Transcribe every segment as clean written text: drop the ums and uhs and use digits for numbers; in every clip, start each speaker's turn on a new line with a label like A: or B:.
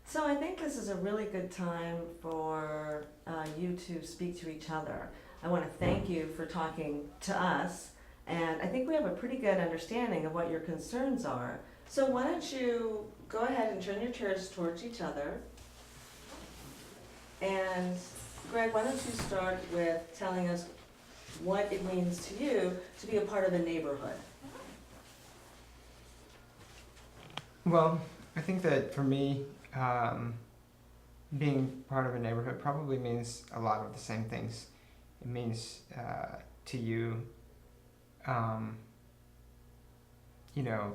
A: So I think this is a really good time for you to speak to each other. I want to thank you for talking to us, and I think we have a pretty good understanding of what your concerns are. So why don't you go ahead and turn your chairs towards each other? And Greg, why don't you start with telling us what it means to you to be a part of a neighborhood?
B: Well, I think that for me, being part of a neighborhood probably means a lot of the same things. It means to you, um, you know,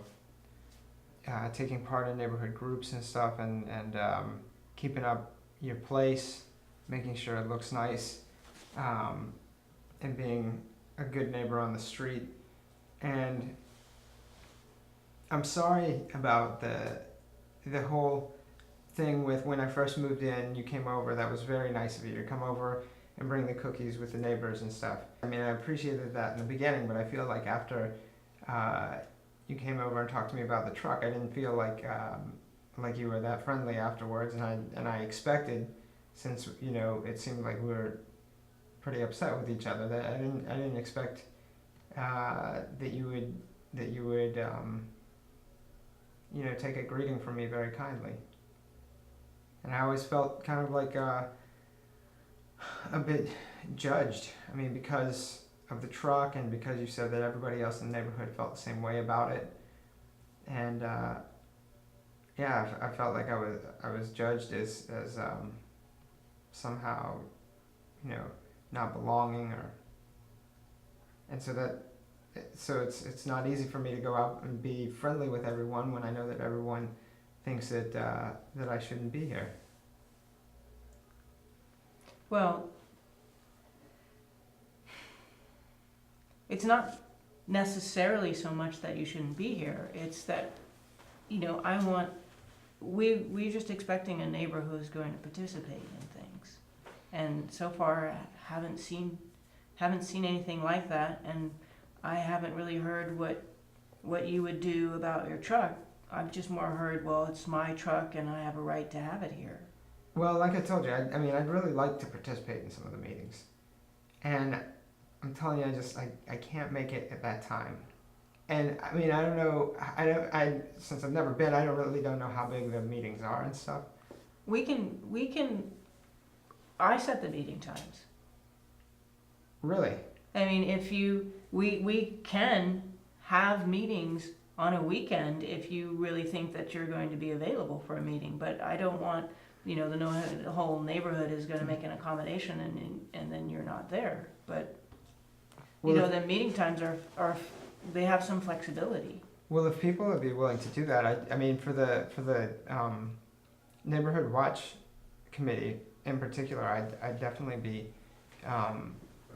B: taking part in neighborhood groups and stuff, and keeping up your place, making sure it looks nice, um, and being a good neighbor on the street. And I'm sorry about the whole thing with when I first moved in. You came over. That was very nice of you to come over and bring the cookies with the neighbors and stuff. I mean, I appreciated that in the beginning, but I feel like after you came over and talked to me about the truck, I didn't feel like you were that friendly afterwards, and I expected, since it seemed like we were pretty upset with each other, that I didn't expect that you would take a greeting from me very kindly. And I always felt kind of like a bit judged. I mean, because of the truck, and because you said that everybody else in the neighborhood felt the same way about it. And yeah, I felt like I was judged as somehow, not belonging, and so it's not easy for me to go out and be friendly with everyone when I know that everyone thinks that I shouldn't be here.
C: Well, it's not necessarily so much that you shouldn't be here. It's that, we're just expecting a neighbor who's going to participate in things. And so far, haven't seen anything like that. And I haven't really heard what you would do about your truck. I've just more heard, well, it's my truck and I have a right to have it here.
B: Well, like I told you, I mean, I'd really like to participate in some of the meetings. And I'm telling you, I can't make it at that time. And I mean, I don't know, since I've never been, I don't know how big the meetings are and stuff.
C: I set the meeting times.
B: Really?
C: I mean, we can have meetings on a weekend if you really think that you're going to be available for a meeting, but I don't want, the whole neighborhood is gonna make an accommodation and then you're not there, but,
B: Well,
C: the meeting times are, they have some flexibility.
B: Well, if people would be willing to do that, I mean, for the neighborhood watch committee in particular, I'd definitely be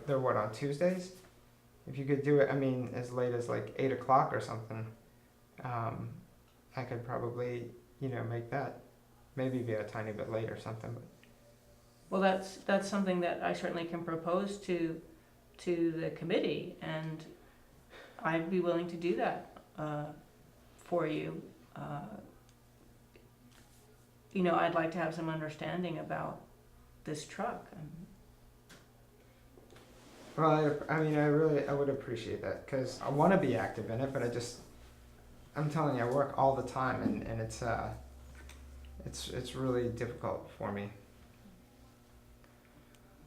B: they're on Tuesdays. If you could do it, I mean, as late as like 8 o'clock or something, I could probably make that, maybe be a tiny bit late or something. But
C: Well, that's something that I certainly can propose to the committee, and I'd be willing to do that for you. I'd like to have some understanding about this truck.
B: well, I mean, I would appreciate that, because I want to be active in it, but I'm telling you, I work all the time, and it's really difficult for me.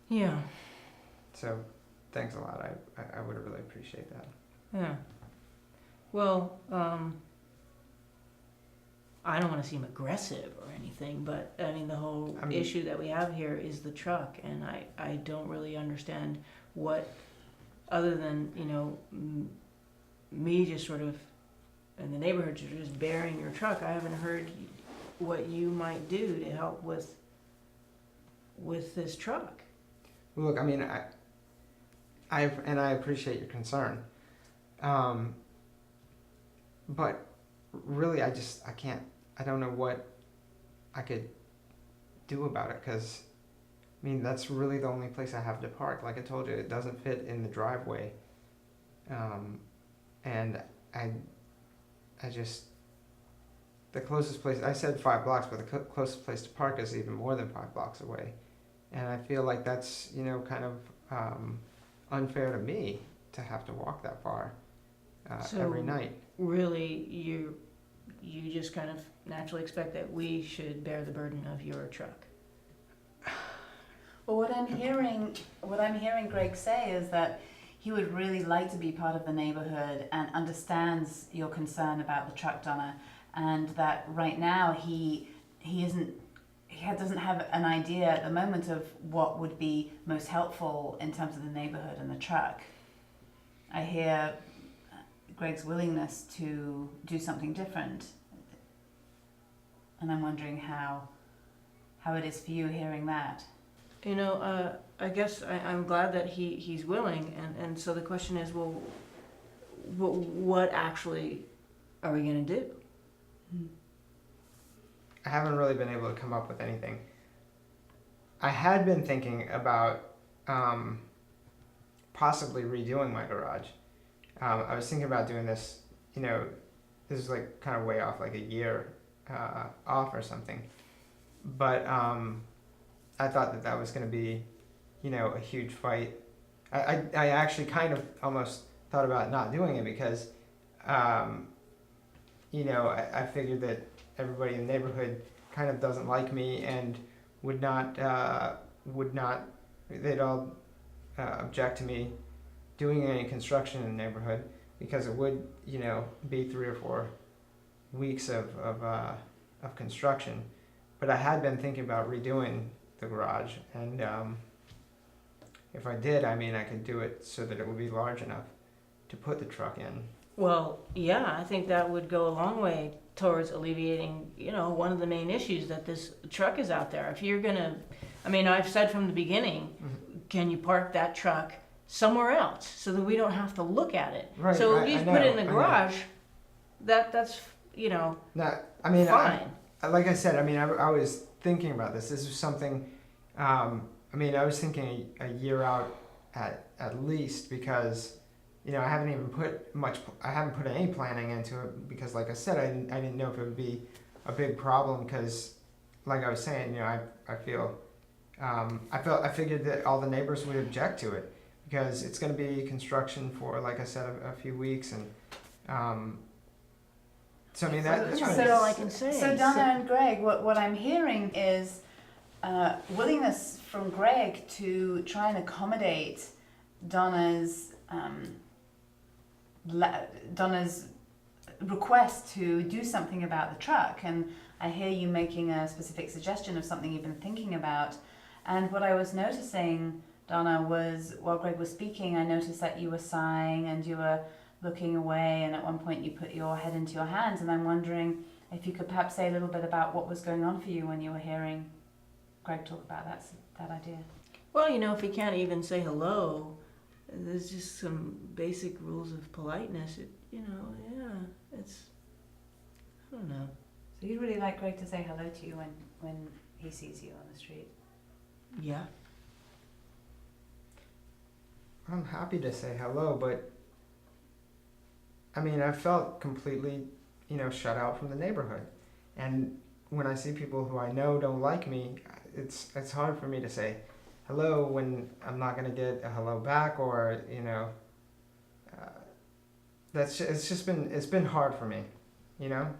C: Yeah,
B: So thanks a lot. I would really appreciate that.
C: yeah. Well, I don't want to seem aggressive or anything, but I mean, the whole issue that we have here is the truck, and I don't really understand what, other than, me just sort of, in the neighborhood, just bearing your truck. I haven't heard what you might do to help with this truck.
B: Well, look, I mean, I appreciate your concern, but really, I don't know what I could do about it, because I mean, that's really the only place I have to park. Like I told you, it doesn't fit in the driveway, and I just the closest place, I said 5 blocks, but the closest place to park is even more than 5 blocks away. And I feel like that's, you know, kind of unfair to me to have to walk that far
C: So-
B: every night.
C: Really, you just kind of naturally expect that we should bear the burden of your truck.
D: Well, what I'm hearing Greg say is that he would really like to be part of the neighborhood and understands your concern about the truck, Donna, and that right now he doesn't have an idea at the moment of what would be most helpful in terms of the neighborhood and the truck. I hear Greg's willingness to do something different, and I'm wondering how it is for you hearing that.
C: You know, I guess I'm glad that he's willing, and so the question is, well, what actually are we gonna do?
B: I haven't really been able to come up with anything. I had been thinking about possibly redoing my garage. I was thinking about doing this, you know, this is like kind of way off, like a year off or something. But I thought that was going to be, you know, a huge fight. I actually kind of almost thought about not doing it because, you know, I figured that everybody in the neighborhood kind of doesn't like me and would not, they'd all object to me doing any construction in the neighborhood because it would, you know, be 3 or 4 weeks of construction. But I had been thinking about redoing the garage, and if I did, I mean, I could do it so that it would be large enough to put the truck in.
C: Well, yeah, I think that would go a long way towards alleviating, you know, one of the main issues that this truck is out there. If you're gonna, I mean, I've said from the beginning, can you park that truck somewhere else so that we don't have to look at it?
B: Right,
C: So
B: I
C: at least
B: know,
C: put it in
B: I
C: the
B: know.
C: garage. That's, you know,
B: Now, I mean,
C: fine.
B: like I said, I mean, I was thinking about this. This was something. I mean, I was thinking a year out at least because, you know, I haven't put any planning into it because, like I said, I didn't know if it would be a big problem because, like I was saying, you know, I figured that all the neighbors would object to it because it's going to be construction for, like I said, a few weeks and. So I mean that's
C: That's
D: So-
C: all I can say.
D: So Donna and Greg, what I'm hearing is willingness from Greg to try and accommodate Donna's Donna's request to do something about the truck, and I hear you making a specific suggestion of something you've been thinking about. And what I was noticing, Donna, was while Greg was speaking, I noticed that you were sighing and you were looking away, and at one point you put your head into your hands, and I'm wondering if you could perhaps say a little bit about what was going on for you when you were hearing Greg talk about that idea.
C: Well, you know, if he can't even say hello, there's just some basic rules of politeness. You know, yeah, it's, I don't know.
D: So you'd really like Greg to say hello to you when he sees you on the street.
C: Yeah.
B: I'm happy to say hello, but I mean, I felt completely, you know, shut out from the neighborhood. And when I see people who I know don't like me, it's hard for me to say hello when I'm not gonna get a hello back, or you know, it's been hard for me, you know.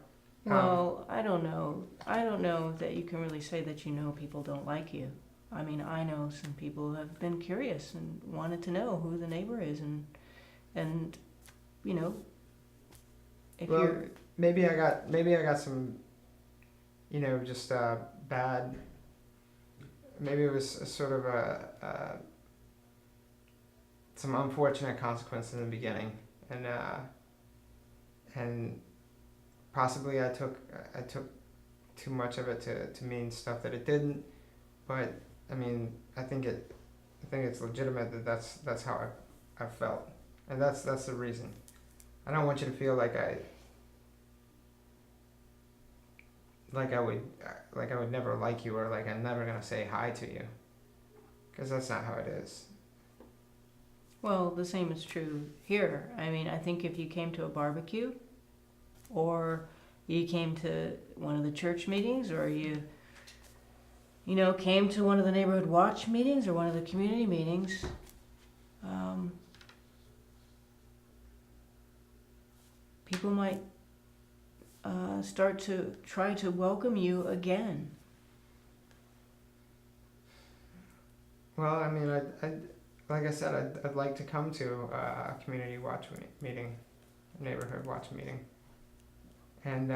C: Well, I don't know. I don't know that you can really say that you know people don't like you. I mean, I know some people who have been curious and wanted to know who the neighbor is, and you know, if
B: Well,
C: you're,
B: maybe I got some, you know, just bad. Maybe it was a sort of some unfortunate consequences in the beginning, and possibly I took too much of it to mean stuff that it didn't. But I mean, I think it's legitimate that that's how I felt, and that's the reason. I don't want you to feel like I would never like you, or like I'm never gonna say hi to you, because that's not how it is.
C: well, the same is true here. I mean, I think if you came to a barbecue, or you came to one of the church meetings, or you know, came to one of the neighborhood watch meetings or one of the community meetings, people might start to try to welcome you again.
B: Well, I mean, like I said, I'd like to come to a community watch meeting, neighborhood watch meeting, and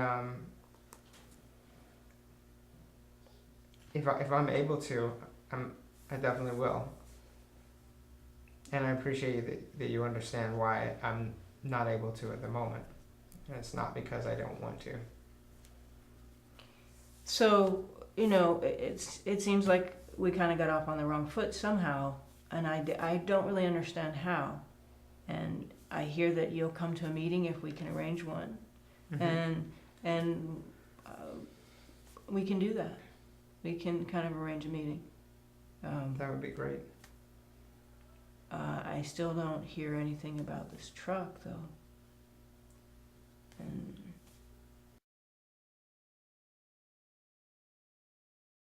B: if I'm able to, I definitely will. And I appreciate that you understand why I'm not able to at the moment. And it's not because I don't want to.
C: So, you know, it seems like we kind of got off on the wrong foot somehow, and I don't really understand how. And I hear that you'll come to a meeting if we can arrange one,
B: Mhm.
C: and we can do that. We can kind of arrange a meeting.
B: That would be great.
C: I still don't hear anything about this truck, though.